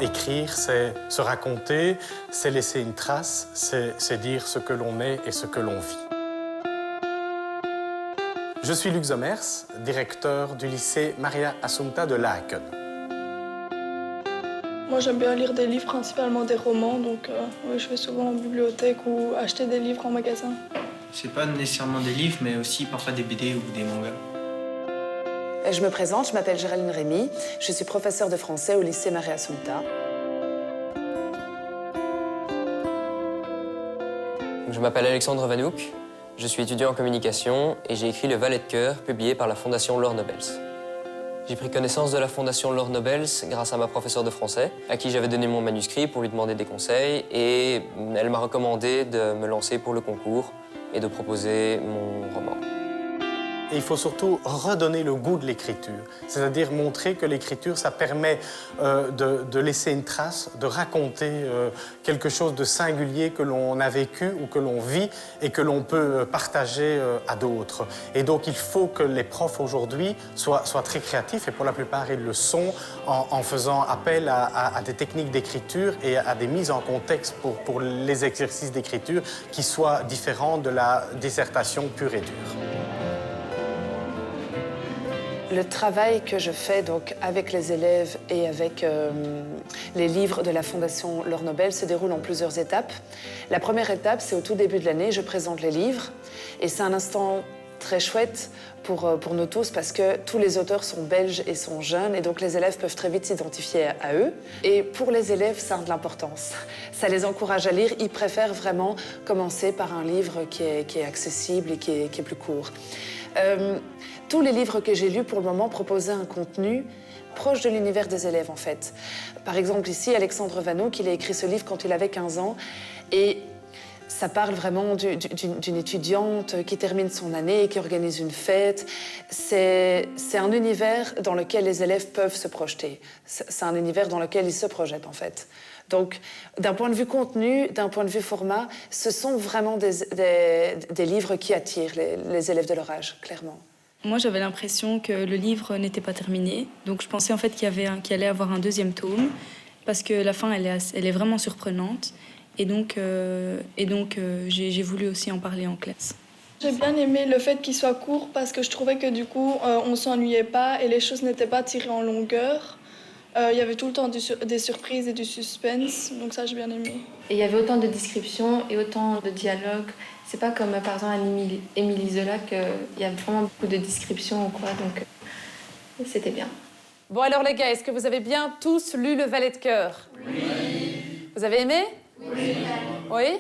Écrire, c'est se raconter, c'est laisser une trace, c'est dire ce que l'on est et ce que l'on vit. Je suis Luc Zomers, directeur du lycée Maria Assumpta de Laeken. Moi, j'aime bien lire des livres, principalement des romans, donc oui, je vais souvent en bibliothèque ou acheter des livres en magasin. C'est pas nécessairement des livres, mais aussi parfois des BD ou des mangas. Je me présente, je m'appelle Géraldine Rémy, je suis professeure de français au lycée Maria Assumpta. Je m'appelle Alexandre Vanouk, je suis étudiant en communication et j'ai écrit Le Valet de cœur, publié par la Fondation Laure Nobels. J'ai pris connaissance de la Fondation Laure Nobels grâce à ma professeure de français, à qui j'avais donné mon manuscrit pour lui demander des conseils, et elle m'a recommandé de me lancer pour le concours et de proposer mon roman. Et il faut surtout redonner le goût de l'écriture, c'est-à-dire montrer que l'écriture, ça permet de laisser une trace, de raconter quelque chose de singulier que l'on a vécu ou que l'on vit et que l'on peut partager à d'autres. Et donc il faut que les profs aujourd'hui soient très créatifs, et pour la plupart ils le sont, en faisant appel à des techniques d'écriture et à des mises en contexte pour les exercices d'écriture qui soient différents de la dissertation pure et dure. Le travail que je fais donc, avec les élèves et avec les livres de la Fondation Laure Nobel se déroule en plusieurs étapes. La première étape, c'est au tout début de l'année, je présente les livres. Et c'est un instant très chouette pour nous tous parce que tous les auteurs sont belges et sont jeunes, et donc les élèves peuvent très vite s'identifier à eux. Et pour les élèves, ça a de l'importance. Ça les encourage à lire. Ils préfèrent vraiment commencer par un livre qui est accessible et qui est plus court. Tous les livres que j'ai lus pour le moment proposaient un contenu proche de l'univers des élèves, en fait. Par exemple, ici, Alexandre Vanouk, il a écrit ce livre quand il avait 15 ans, et ça parle vraiment d'une étudiante qui termine son année et qui organise une fête. C'est un univers dans lequel les élèves peuvent se projeter. C'est un univers dans lequel ils se projettent, en fait. Donc, d'un point de vue contenu, d'un point de vue format, ce sont vraiment des livres qui attirent les élèves de leur âge, clairement. Moi, j'avais l'impression que le livre n'était pas terminé. Donc, je pensais en fait qu'il allait avoir un deuxième tome, parce que la fin, elle est vraiment surprenante. Et donc, j'ai voulu aussi en parler en classe. J'ai bien aimé le fait qu'il soit court, parce que je trouvais que du coup, on ne s'ennuyait pas et les choses n'étaient pas tirées en longueur. Il y avait tout le temps des surprises et du suspense, donc ça, j'ai bien aimé. Et il y avait autant de descriptions et autant de dialogues. C'est pas comme, par exemple, à Émilie Zola, qu'il y a vraiment beaucoup de descriptions ou quoi, donc c'était bien. Bon, alors les gars, est-ce que vous avez bien tous lu Le Valet de cœur? Oui. Vous avez aimé? Oui. Oui?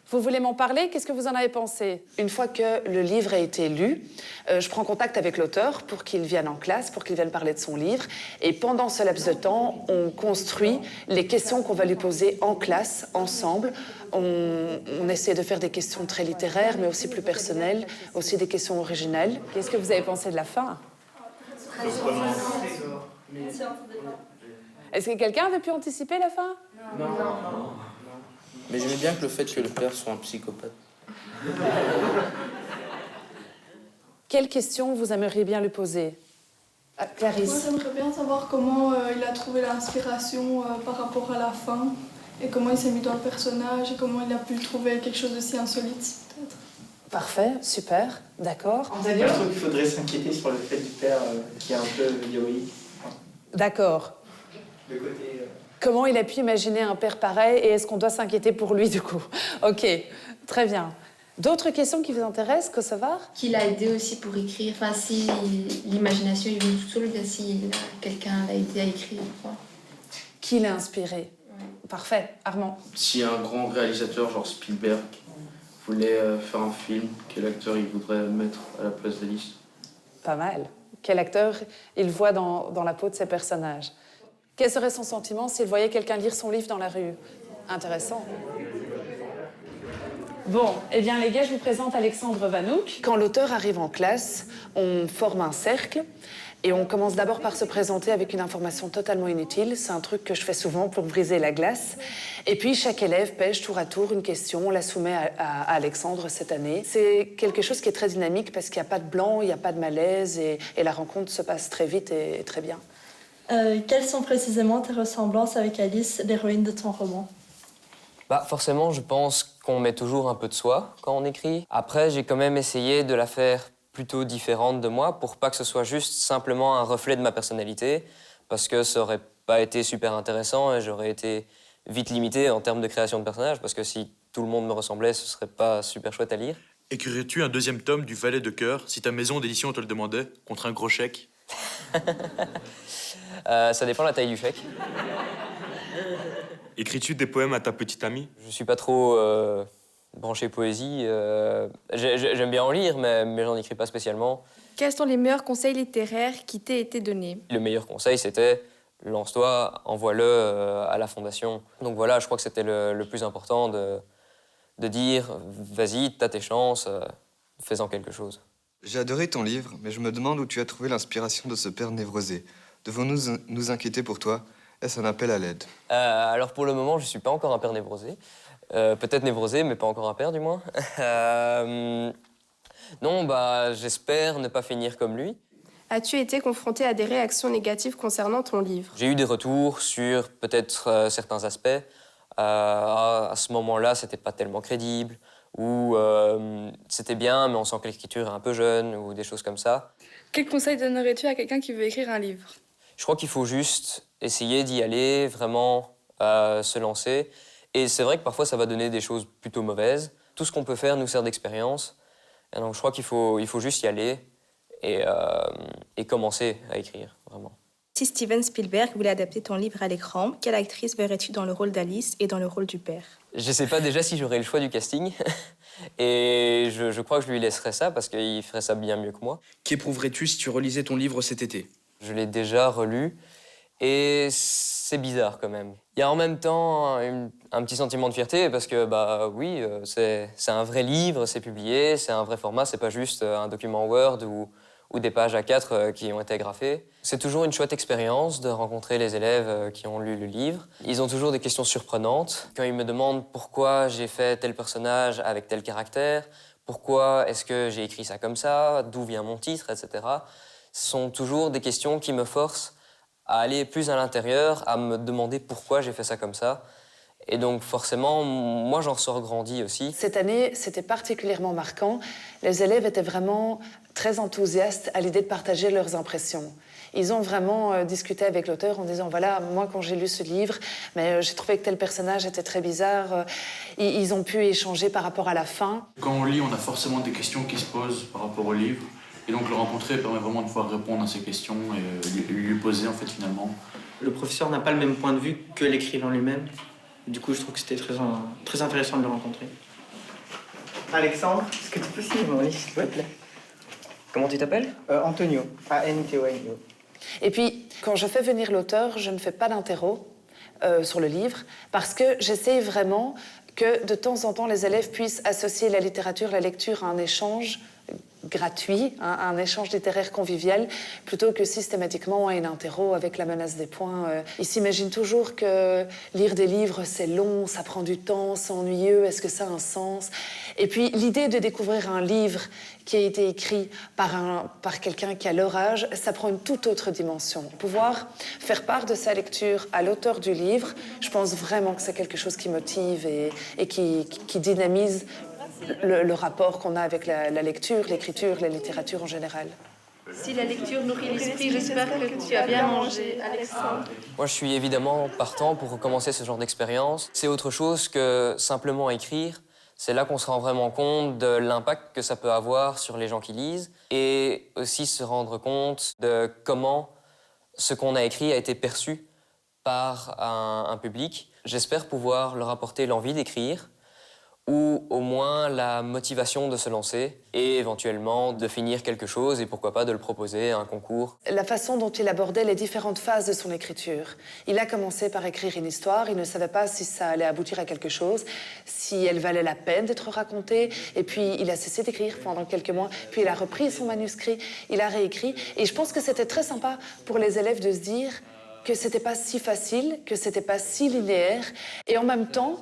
Vous voulez m'en parler? Qu'est-ce que vous en avez pensé? Une fois que le livre a été lu, je prends contact avec l'auteur pour qu'il vienne en classe, pour qu'il vienne parler de son livre. Et pendant ce laps de temps, on construit les questions qu'on va lui poser en classe, ensemble. On essaie de faire des questions très littéraires, mais aussi plus personnelles, aussi des questions originales. Qu'est-ce que vous avez pensé de la fin? Est-ce que quelqu'un avait pu anticiper la fin? Non. Mais j'aimais bien que le fait que le père soit un psychopathe. Quelle question vous aimeriez bien lui poser? Clarisse. Moi, j'aimerais bien savoir comment il a trouvé l'inspiration par rapport à la fin, et comment il s'est mis dans le personnage, et comment il a pu trouver quelque chose d'aussi insolite, peut-être. Parfait, super, d'accord. Je trouve qu'il faudrait s'inquiéter sur le fait du père qui est un peu héroïque. D'accord. Le côté... Comment il a pu imaginer un père pareil, et est-ce qu'on doit s'inquiéter pour lui, du coup? Ok, très bien. D'autres questions qui vous intéressent, Kosovar? Qui l'a aidé aussi pour écrire, enfin si l'imagination est venue toute seule, bien si quelqu'un l'a aidé à écrire. Quoi. Qui l'a inspiré? Ouais. Parfait, Armand. Si un grand réalisateur, genre Spielberg, voulait faire un film, quel acteur il voudrait mettre à la place d'Alice? Pas mal. Quel acteur il voit dans la peau de ses personnages? Quel serait son sentiment s'il voyait quelqu'un lire son livre dans la rue? Intéressant. Bon, eh bien les gars, je vous présente Alexandre Vanouk. Quand l'auteur arrive en classe, on forme un cercle et on commence d'abord par se présenter avec une information totalement inutile. C'est un truc que je fais souvent pour briser la glace. Et puis chaque élève pêche tour à tour une question, on la soumet à Alexandre cette année. C'est quelque chose qui est très dynamique parce qu'il n'y a pas de blanc, il n'y a pas de malaise et la rencontre se passe très vite et très bien. Quelles sont précisément tes ressemblances avec Alice, l'héroïne de ton roman? Forcément, je pense qu'on met toujours un peu de soi quand on écrit. Après, j'ai quand même essayé de la faire plutôt différente de moi pour pas que ce soit juste simplement un reflet de ma personnalité, parce que ça aurait pas été super intéressant et j'aurais été vite limité en termes de création de personnages, parce que si tout le monde me ressemblait, ce serait pas super chouette à lire. Écrirais-tu un deuxième tome du Valet de cœur si ta maison d'édition te le demandait, contre un gros chèque? Ça dépend de la taille du chèque. Écris-tu des poèmes à ta petite amie? Je suis pas trop branché poésie. J'aime bien en lire, mais j'en écris pas spécialement. Quels sont les meilleurs conseils littéraires qui t'aient été donnés? Le meilleur conseil, c'était lance-toi, envoie-le à la fondation. Donc voilà, je crois que c'était le plus important de dire vas-y, t'as tes chances, fais-en quelque chose. J'ai adoré ton livre, mais je me demande où tu as trouvé l'inspiration de ce père névrosé. Devons-nous nous inquiéter pour toi? Est-ce un appel à l'aide? Alors pour le moment, je suis pas encore un père névrosé. Peut-être névrosé, mais pas encore un père du moins. Non, j'espère ne pas finir comme lui. As-tu été confronté à des réactions négatives concernant ton livre? J'ai eu des retours sur peut-être certains aspects. À ce moment-là, c'était pas tellement crédible, ou c'était bien, mais on sent que l'écriture est un peu jeune, ou des choses comme ça. Quel conseil donnerais-tu à quelqu'un qui veut écrire un livre? Je crois qu'il faut juste essayer d'y aller, vraiment se lancer. Et c'est vrai que parfois, ça va donner des choses plutôt mauvaises. Tout ce qu'on peut faire nous sert d'expérience. Et donc, je crois qu'il faut juste y aller et commencer à écrire, vraiment. Si Steven Spielberg voulait adapter ton livre à l'écran, quelle actrice verrais-tu dans le rôle d'Alice et dans le rôle du père? Je sais pas déjà si j'aurais le choix du casting. Et je crois que je lui laisserais ça parce qu'il ferait ça bien mieux que moi. Qu'éprouverais-tu si tu relisais ton livre cet été? Je l'ai déjà relu et c'est bizarre quand même. Il y a en même temps un petit sentiment de fierté parce que, oui, c'est un vrai livre, c'est publié, c'est un vrai format, c'est pas juste un document Word ou des pages A4 qui ont été agrafées. C'est toujours une chouette expérience de rencontrer les élèves qui ont lu le livre. Ils ont toujours des questions surprenantes. Quand ils me demandent pourquoi j'ai fait tel personnage avec tel caractère, pourquoi est-ce que j'ai écrit ça comme ça, d'où vient mon titre, etc. Ce sont toujours des questions qui me forcent à aller plus à l'intérieur, à me demander pourquoi j'ai fait ça comme ça. Et donc forcément, moi j'en ressors grandi aussi. Cette année, c'était particulièrement marquant. Les élèves étaient vraiment très enthousiastes à l'idée de partager leurs impressions. Ils ont vraiment discuté avec l'auteur en disant, voilà, moi quand j'ai lu ce livre, mais j'ai trouvé que tel personnage était très bizarre. Ils ont pu échanger par rapport à la fin. Quand on lit, on a forcément des questions qui se posent par rapport au livre. Et donc le rencontrer permet vraiment de pouvoir répondre à ces questions et lui poser en fait finalement. Le professeur n'a pas le même point de vue que l'écrivain lui-même. Du coup, je trouve que c'était très intéressant de le rencontrer. Alexandre, est-ce que tu peux signer mon livre, s'il te plaît? Comment tu t'appelles? Antonio, A-N-T-O-N-I-O. Et puis, quand je fais venir l'auteur, je ne fais pas d'interro sur le livre, parce que j'essaie vraiment que de temps en temps, les élèves puissent associer la littérature, la lecture à un échange gratuit, un échange littéraire convivial, plutôt que systématiquement à une interro avec la menace des points. Ils s'imaginent toujours que lire des livres, c'est long, ça prend du temps, c'est ennuyeux, est-ce que ça a un sens? Et puis l'idée de découvrir un livre qui a été écrit par quelqu'un qui a leur âge, ça prend une toute autre dimension. Pouvoir faire part de sa lecture à l'auteur du livre, je pense vraiment que c'est quelque chose qui motive et qui dynamise le rapport qu'on a avec la lecture, l'écriture, la littérature en général. Si la lecture nourrit l'esprit, j'espère que tu as bien mangé, Alexandre. Moi, je suis évidemment partant pour recommencer ce genre d'expérience. C'est autre chose que simplement écrire. C'est là qu'on se rend vraiment compte de l'impact que ça peut avoir sur les gens qui lisent et aussi se rendre compte de comment ce qu'on a écrit a été perçu par un public. J'espère pouvoir leur apporter l'envie d'écrire ou au moins la motivation de se lancer et éventuellement de finir quelque chose et pourquoi pas de le proposer à un concours. La façon dont il abordait les différentes phases de son écriture. Il a commencé par écrire une histoire, il ne savait pas si ça allait aboutir à quelque chose, si elle valait la peine d'être racontée, et puis il a cessé d'écrire pendant quelques mois, puis il a repris son manuscrit, il a réécrit, et je pense que c'était très sympa pour les élèves de se dire que c'était pas si facile, que c'était pas si linéaire, et en même temps,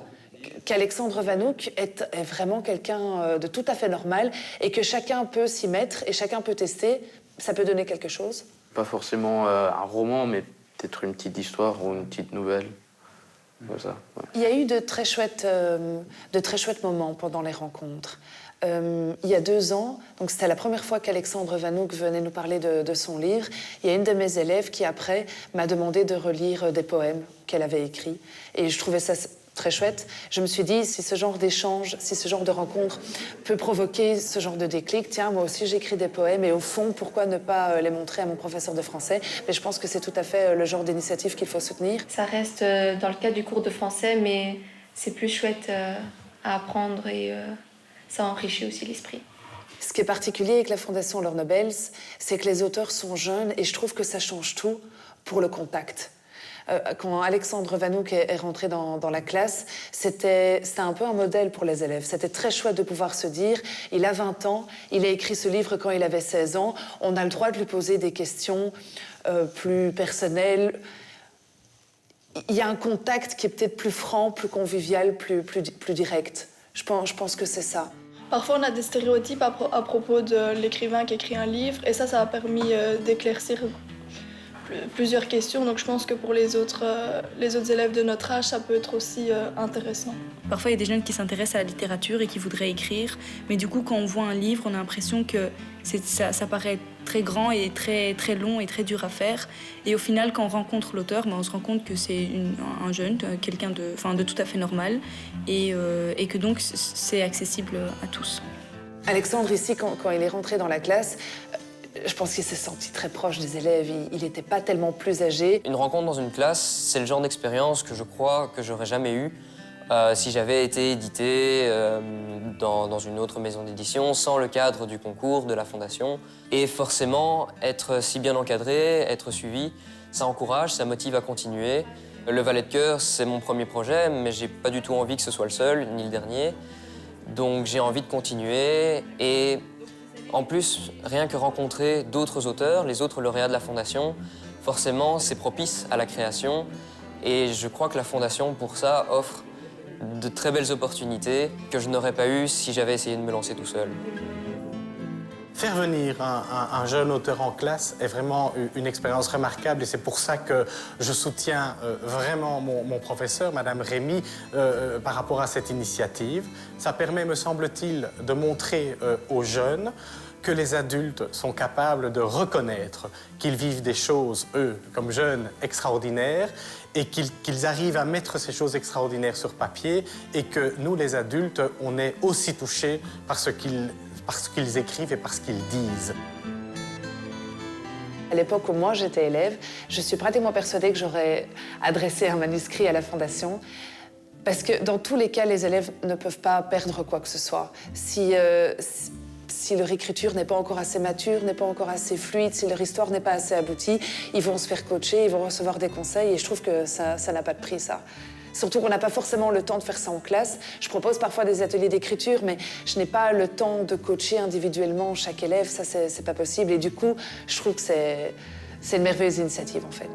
qu'Alexandre Vanouk est vraiment quelqu'un de tout à fait normal et que chacun peut s'y mettre et chacun peut tester, ça peut donner quelque chose. Pas forcément un roman, mais peut-être une petite histoire ou une petite nouvelle. Comme ça, ouais. Il y a eu de très chouettes moments pendant les rencontres. Il y a 2 ans, donc c'était la première fois qu'Alexandre Vanouk venait nous parler de son livre, il y a une de mes élèves qui, après, m'a demandé de relire des poèmes qu'elle avait écrits. Et je trouvais ça très chouette. Je me suis dit, si ce genre d'échange, si ce genre de rencontre peut provoquer ce genre de déclic, tiens, moi aussi j'écris des poèmes, et au fond, pourquoi ne pas les montrer à mon professeur de français? Mais je pense que c'est tout à fait le genre d'initiative qu'il faut soutenir. Ça reste dans le cadre du cours de français, mais c'est plus chouette à apprendre et ça enrichit aussi l'esprit. Ce qui est particulier avec la Fondation L'Or Nobels, c'est que les auteurs sont jeunes, et je trouve que ça change tout pour le contact. Quand Alexandre Vanouk est rentré dans la classe, c'était un peu un modèle pour les élèves. C'était très chouette de pouvoir se dire, il a 20 ans, il a écrit ce livre quand il avait 16 ans, on a le droit de lui poser des questions plus personnelles. Il y a un contact qui est peut-être plus franc, plus convivial, plus direct. Je pense que c'est ça. Parfois, on a des stéréotypes à propos de l'écrivain qui écrit un livre, et ça a permis d'éclaircir plusieurs questions. Donc je pense que pour les autres élèves de notre âge, ça peut être aussi intéressant. Parfois, il y a des jeunes qui s'intéressent à la littérature et qui voudraient écrire, mais du coup, quand on voit un livre, on a l'impression que ça paraît très grand et très, très long et très dur à faire. Et au final, quand on rencontre l'auteur, on se rend compte que c'est un jeune, quelqu'un de tout à fait normal, et que donc c'est accessible à tous. Alexandre, ici, quand il est rentré dans la classe, je pense qu'il s'est senti très proche des élèves. Il n'était pas tellement plus âgé. Une rencontre dans une classe, c'est le genre d'expérience que je crois que j'aurais jamais eu si j'avais été édité dans une autre maison d'édition, sans le cadre du concours, de la fondation. Et forcément, être si bien encadré, être suivi, ça encourage, ça motive à continuer. Le Valet de Cœur, c'est mon premier projet, mais j'ai pas du tout envie que ce soit le seul, ni le dernier. Donc j'ai envie de continuer, et en plus, rien que rencontrer d'autres auteurs, les autres lauréats de la Fondation, forcément, c'est propice à la création. Et je crois que la Fondation, pour ça, offre de très belles opportunités que je n'aurais pas eues si j'avais essayé de me lancer tout seul. Faire venir un jeune auteur en classe est vraiment une expérience remarquable, et c'est pour ça que je soutiens vraiment mon professeur, Madame Rémy, par rapport à cette initiative. Ça permet, me semble-t-il, de montrer aux jeunes que les adultes sont capables de reconnaître qu'ils vivent des choses, eux, comme jeunes, extraordinaires, et qu'ils arrivent à mettre ces choses extraordinaires sur papier, et que nous, les adultes, on est aussi touchés par ce qu'ils écrivent et par ce qu'ils disent. À l'époque où moi j'étais élève, je suis pratiquement persuadée que j'aurais adressé un manuscrit à la Fondation, parce que dans tous les cas, les élèves ne peuvent pas perdre quoi que ce soit. Si leur écriture n'est pas encore assez mature, n'est pas encore assez fluide, si leur histoire n'est pas assez aboutie, ils vont se faire coacher, ils vont recevoir des conseils, et je trouve que ça n'a pas de prix, ça. Surtout qu'on n'a pas forcément le temps de faire ça en classe. Je propose parfois des ateliers d'écriture, mais je n'ai pas le temps de coacher individuellement chaque élève, ça c'est pas possible. Et du coup, je trouve que c'est une merveilleuse initiative en fait.